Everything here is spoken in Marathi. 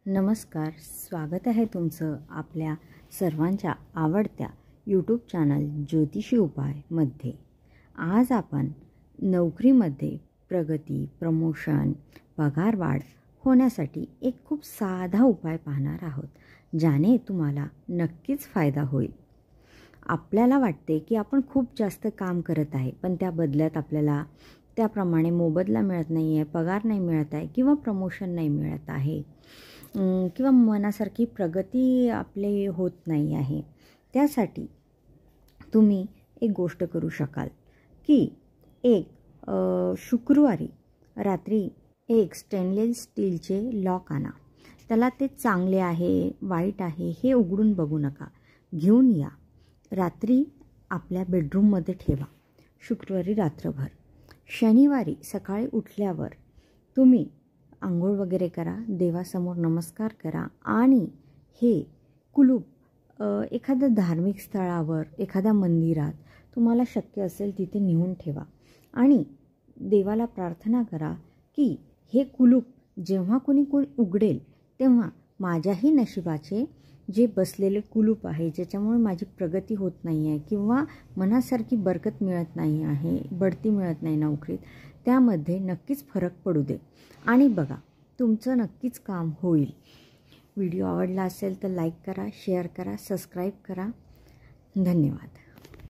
नमस्कार, स्वागत आहे तुमचं आपल्या सर्वांच्या आवडत्या यूट्यूब चॅनल ज्योतिषी उपायमध्ये। आज आपण नोकरीमध्ये प्रगती, प्रमोशन, पगारवाढ होण्यासाठी एक खूप साधा उपाय पाहणार आहोत, ज्याने तुम्हाला नक्कीच फायदा होईल। आपल्याला वाटते की आपण खूप जास्त काम करत आहे, पण त्या बदल्यात आपल्याला त्याप्रमाणे मोबदला मिळत नाही आहे, पगार नाही मिळत आहे किंवा प्रमोशन नाही मिळत आहे किंवा मनासारखी प्रगती आपली होत नाही आहे। त्यासाठी तुम्ही एक गोष्ट करू शकाल की एक शुक्रवारी रात्री एक स्टेनलेस स्टीलचे लॉक आणा। त्याला ते चांगले आहे वाईट आहे हे उघडून बघू नका, घेऊन या, रात्री आपल्या बेडरूममध्ये ठेवा शुक्रवारी रात्रभर। शनिवारी सकाळी उठल्यावर तुम्ही आंघोळ वगैरे करा, देवासमोर नमस्कार करा आणि हे कुलूप एखाद्या धार्मिक स्थळावर, एखाद्या मंदिरात तुम्हाला शक्य असेल तिथे नेऊन ठेवा आणि देवाला प्रार्थना करा की हे कुलूप जेव्हा कोणी उघडेल तेव्हा माझ्याही नशिबाचे जे बसलेले कुलूप आहे, ज्याच्यामुळे माझी प्रगती होत नाही आहे किंवा मनासारखी बरकत मिळत नाही आहे, बढती मिळत नाही नोकरीत, त्यामध्ये नक्कीच फरक पडू दे आणि बघा तुमचं नक्कीच काम होईल। व्हिडिओ आवडला असेल तर लाईक करा, शेअर करा, सबस्क्राईब करा। धन्यवाद।